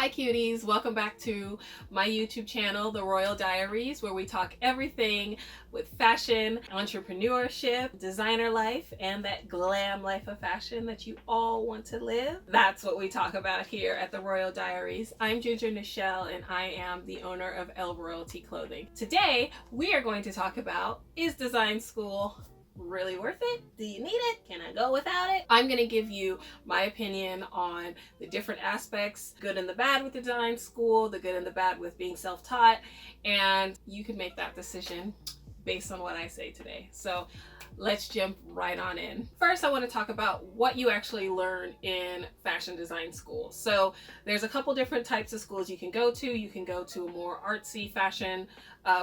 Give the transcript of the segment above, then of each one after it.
Hi cuties, welcome back to my YouTube channel, The Royal Diaries, where we talk everything with fashion, entrepreneurship, designer life, and that glam life of fashion that you all want to live. That's what we talk about here at The Royal Diaries. I'm Ginger Nichelle and I am the owner of Elle Royalty Clothing. Today, we are going to talk about, is design school really worth it? Do you need it? Can I go without it? I'm going to give you my opinion on the different aspects, good and the bad with design school, the good and the bad with being self-taught, and you can make that decision based on what I say today. So let's jump right on in. First, I want to talk about what you actually learn in fashion design school. So there's a couple different types of schools you can go to. You can go to a more artsy fashion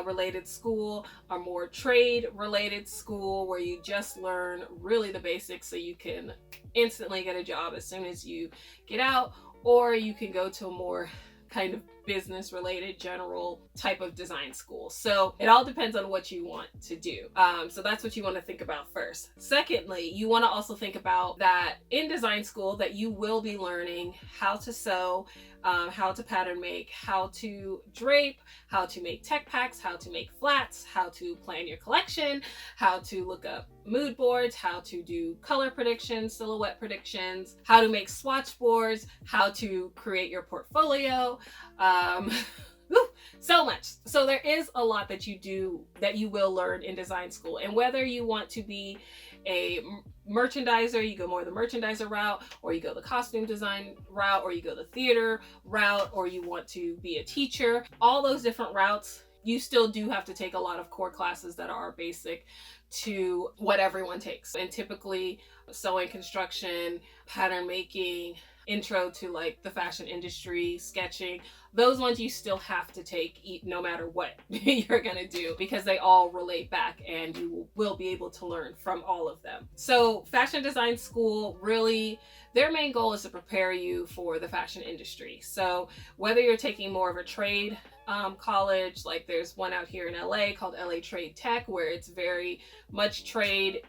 related school, a more trade related school where you just learn really the basics so you can instantly get a job as soon as you get out, or you can go to a more kind of business related general type of design school. So it all depends on what you want to do. So that's what you want to think about first. Secondly, you want to also think about that in design school that you will be learning how to sew, how to pattern make, how to drape, how to make tech packs, how to make flats, how to plan your collection, how to look up mood boards, how to do color predictions, silhouette predictions, how to make swatch boards, how to create your portfolio. So much. So there is a lot that you will learn in design school. And whether you want to be a merchandiser, you go more the merchandiser route, or you go the costume design route, or you go the theater route, or you want to be a teacher, all those different routes, you still do have to take a lot of core classes that are basic to what everyone takes. And typically sewing, construction, pattern making, intro to like the fashion industry, sketching, those ones you still have to take no matter what you're gonna do, because they all relate back and you will be able to learn from all of them. So fashion design school, really their main goal is to prepare you for the fashion industry. So whether you're taking more of a trade college, like there's one out here in LA called LA Trade Tech, where it's very much trade,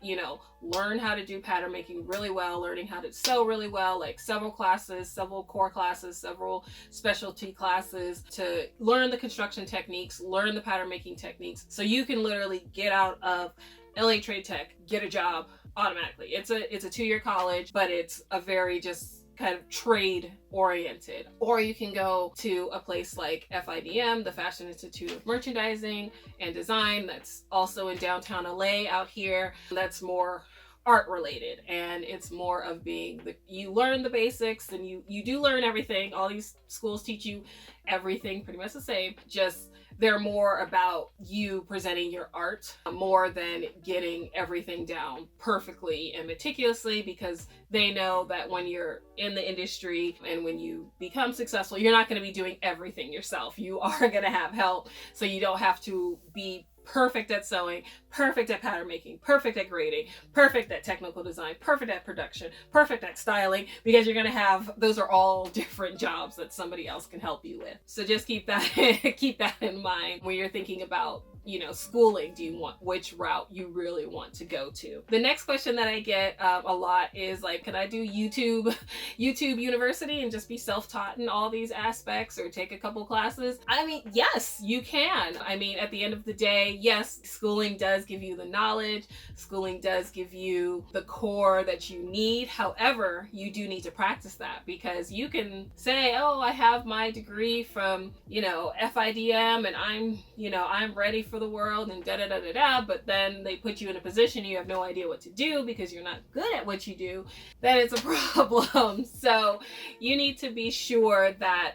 learn how to do pattern making really well, learning how to sew really well, like several classes, several core classes, several specialty classes to learn the construction techniques, learn the pattern making techniques, so you can literally get out of LA Trade Tech, get a job automatically. It's a 2-year college, but it's a very just kind of trade oriented. Or you can go to a place like FIDM, the Fashion Institute of Merchandising and Design, that's also in downtown LA out here. That's more art related, and it's more of being you learn the basics, and you do learn everything. All these schools teach you everything pretty much the same, just they're more about you presenting your art more than getting everything down perfectly and meticulously, because they know that when you're in the industry and when you become successful, you're not going to be doing everything yourself. You are going to have help, so you don't have to be perfect at sewing, perfect at pattern making, perfect at grading, perfect at technical design, perfect at production, perfect at styling, because you're going to have, those are all different jobs that somebody else can help you with. So just keep that in mind when you're thinking about schooling. Do you want, which route you really want to go to? The next question that I get a lot is like, can I do YouTube University and just be self-taught in all these aspects, or take a couple classes? I mean, yes, you can. I mean, at the end of the day, yes, schooling does give you the knowledge. Schooling does give you the core that you need. However, you do need to practice that, because you can say, oh, I have my degree from, FIDM and I'm ready for the world and da-da-da-da-da, but then they put you in a position you have no idea what to do because you're not good at what you do, then it's a problem. So you need to be sure that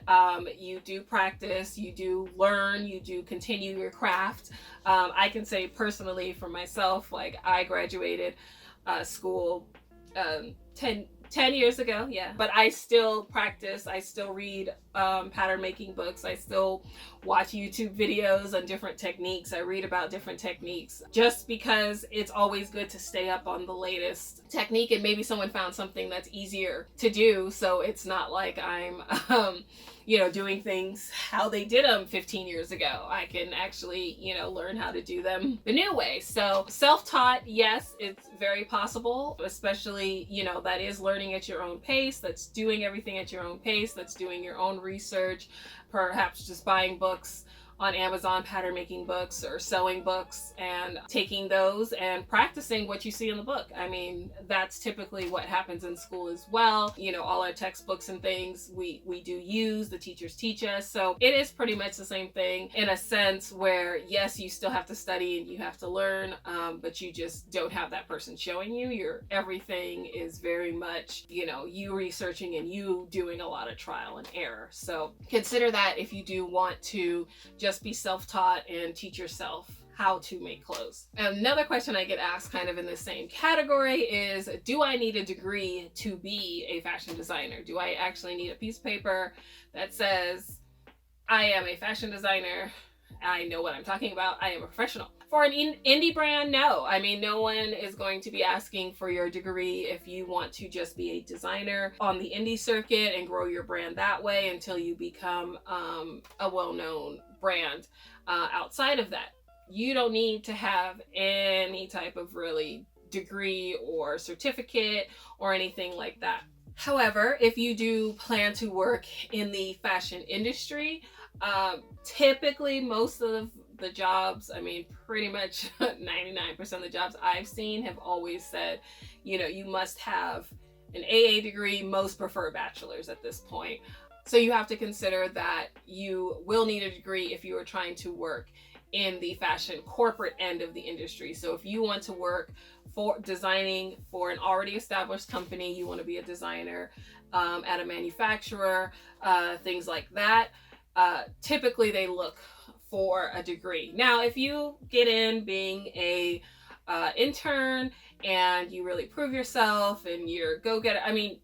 you do practice, you do learn, you do continue your craft. I can say personally for myself, like I graduated school 10 years ago, yeah, but I still practice, I still read pattern making books, I still watch YouTube videos on different techniques, I read about different techniques, just because it's always good to stay up on the latest technique, and maybe someone found something that's easier to do, so it's not like I'm doing things how they did them 15 years ago. I can actually, learn how to do them the new way. So self-taught, yes, it's very possible, especially, that is learning at your own pace. That's doing everything at your own pace. That's doing your own research, perhaps just buying books on Amazon, pattern making books or sewing books, and taking those and practicing what you see in the book. I mean, that's typically what happens in school as well. All our textbooks and things we do use, the teachers teach us. So it is pretty much the same thing in a sense where, yes, you still have to study and you have to learn, but you just don't have that person showing you. Everything is very much, you researching and you doing a lot of trial and error. So consider that if you do want to just be self-taught and teach yourself how to make clothes. Another question I get asked kind of in the same category is, do I need a degree to be a fashion designer? Do I actually need a piece of paper that says, I am a fashion designer, I know what I'm talking about, I am a professional? For an indie brand, no. I mean, no one is going to be asking for your degree if you want to just be a designer on the indie circuit and grow your brand that way until you become a well-known brand. Outside of that, you don't need to have any type of really degree or certificate or anything like that. However, if you do plan to work in the fashion industry, typically most of the jobs, I mean, pretty much 99% of the jobs I've seen have always said, you must have an AA degree, most prefer bachelor's at this point. So you have to consider that you will need a degree if you are trying to work in the fashion corporate end of the industry. So if you want to work for designing for an already established company, you want to be a designer at a manufacturer, things like that, typically they look for a degree. Now, if you get in being a intern and you really prove yourself and you're go-getter, I mean,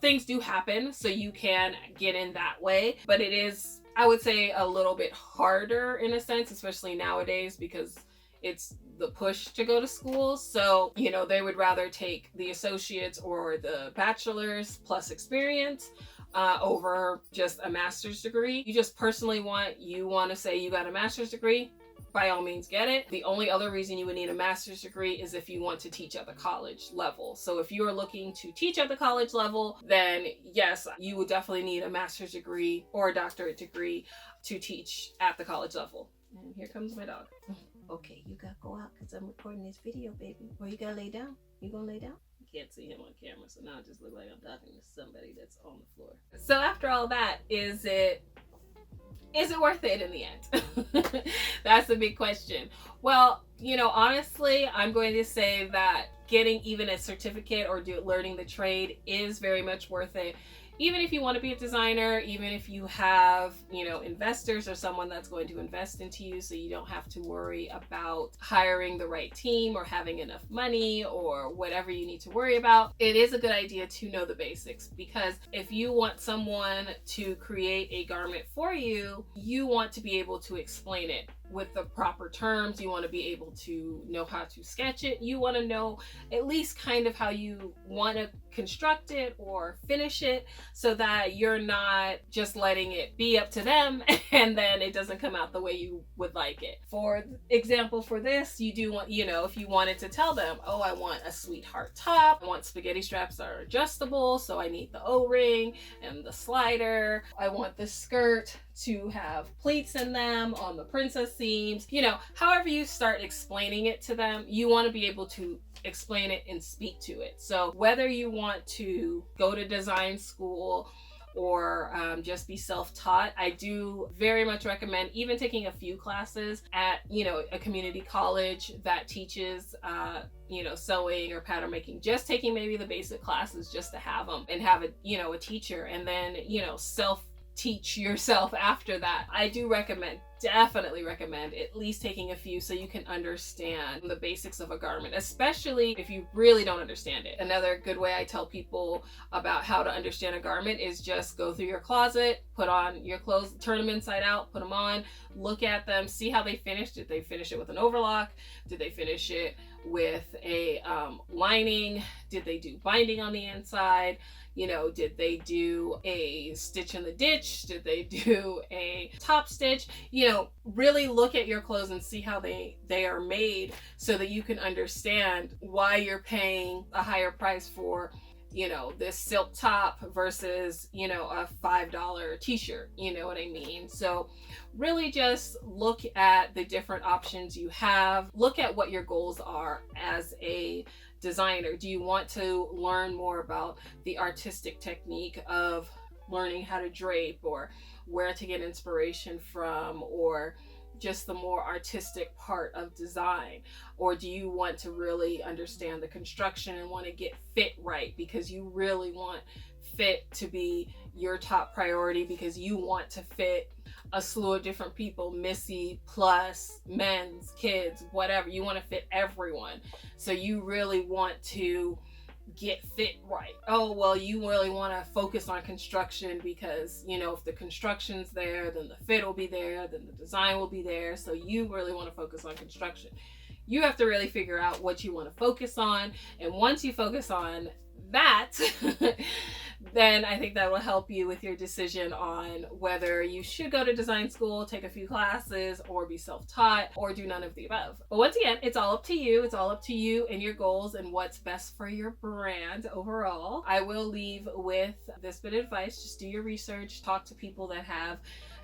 things do happen, so you can get in that way, but it is, I would say, a little bit harder in a sense, especially nowadays, because it's the push to go to school. So, they would rather take the associates or the bachelor's plus experience over just a master's degree. You just personally want to say you got a master's degree, by all means get it. The only other reason you would need a master's degree is if you want to teach at the college level. So if you are looking to teach at the college level, then yes, you would definitely need a master's degree or a doctorate degree to teach at the college level. And here comes my dog. Okay, you gotta go out because I'm recording this video, baby. Or you gotta lay down. You gonna lay down? You can't see him on camera, so now I just look like I'm talking to somebody that's on the floor. So after all that, is it worth it in the end? That's the big question. Well, honestly, I'm going to say that getting even a certificate or learning the trade is very much worth it. Even if you want to be a designer, even if you have, investors or someone that's going to invest into you, so you don't have to worry about hiring the right team or having enough money or whatever you need to worry about, it is a good idea to know the basics, because if you want someone to create a garment for you, you want to be able to explain it with the proper terms. You want to be able to know how to sketch it. You want to know at least kind of how you want to construct it or finish it, so that you're not just letting it be up to them and then it doesn't come out the way you would like it. For example, for this, you do want, if you wanted to tell them, oh, I want a sweetheart top, I want spaghetti straps that are adjustable, so I need the O-ring and the slider, I want the skirt to have pleats in them on the princess seams, however you start explaining it to them, you want to be able to explain it and speak to it. So whether you want to go to design school or just be self-taught, I do very much recommend even taking a few classes at a community college that teaches sewing or pattern making. Just taking maybe the basic classes just to have them and have a teacher, and then teach yourself after that. I do definitely recommend at least taking a few so you can understand the basics of a garment, especially if you really don't understand it. Another good way I tell people about how to understand a garment is just go through your closet, put on your clothes, turn them inside out, put them on, look at them, see how they finished. Did they finish it with an overlock? Did they finish it with a lining? Did they do binding on the inside? You know, did they do a stitch in the ditch? Did they do a top stitch? You know, really look at your clothes and see how they are made, so that you can understand why you're paying a higher price for, you know, this silk top versus, you know, a $5 t-shirt. You know what I mean? So really just look at the different options you have. Look at what your goals are as a designer. Do you want to learn more about the artistic technique of learning how to drape, or where to get inspiration from, or just the more artistic part of design? Or do you want to really understand the construction and want to get fit right, because you really want fit to be your top priority, because you want to fit a slew of different people, Missy plus men's, kids, whatever. You want to fit everyone. So you really want to get fit right. Oh, well, you really want to focus on construction because, you know, if the construction's there, then the fit will be there, then the design will be there. So you really want to focus on construction. You have to really figure out what you want to focus on. And once you focus on that, then I think that will help you with your decision on whether you should go to design school, take a few classes, or be self-taught, or do none of the above. But once again, it's all up to you. It's all up to you and your goals and what's best for your brand overall. I will leave with this bit of advice. Just do your research, talk to people that have,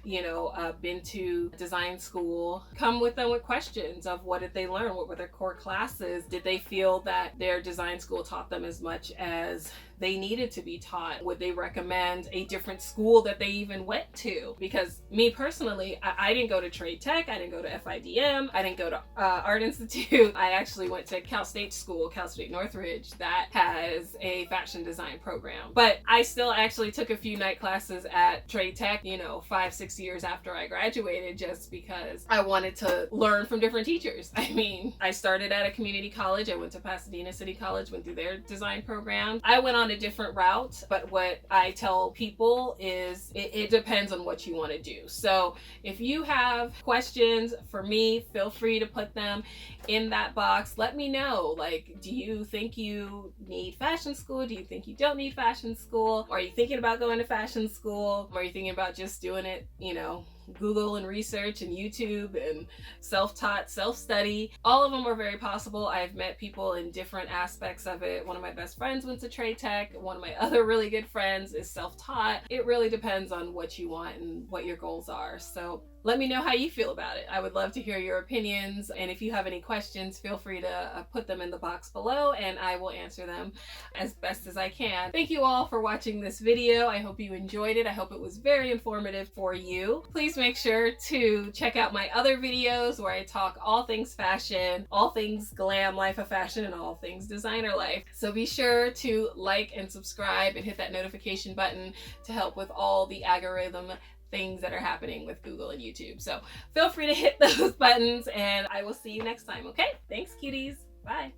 you know, been to design school. Come with them with questions of what did they learn? What were their core classes? Did they feel that their design school taught them as much as they needed to be taught? Would they recommend a different school that they even went to? Because me personally, I didn't go to Trade Tech, I didn't go to FIDM, I didn't go to Art Institute. I actually went to Cal State School, Cal State Northridge, that has a fashion design program. But I still actually took a few night classes at Trade Tech, you know, 5-6 years after I graduated, just because I wanted to learn from different teachers. I mean, I started at a community college. I went to Pasadena City College, went through their design program. I went on a different route, but what I tell people is it depends on what you want to do. So if you have questions for me, feel free to put them in that box. Let me know, like, do you think you need fashion school? Do you think you don't need fashion school? Are you thinking about going to fashion school? Or are you thinking about just doing it, you know, Google and research and YouTube and self-taught, self-study? All of them are very possible. I've met people in different aspects of it. One of my best friends went to Trade Tech. One of my other really good friends is self-taught. It really depends on what you want and what your goals are. So let me know how you feel about it. I would love to hear your opinions. And if you have any questions, feel free to put them in the box below and I will answer them as best as I can. Thank you all for watching this video. I hope you enjoyed it. I hope it was very informative for you. Please make sure to check out my other videos where I talk all things fashion, all things glam life of fashion, and all things designer life. So be sure to like and subscribe and hit that notification button to help with all the algorithm things that are happening with Google and YouTube. So feel free to hit those buttons and I will see you next time, okay? Thanks, cuties. Bye.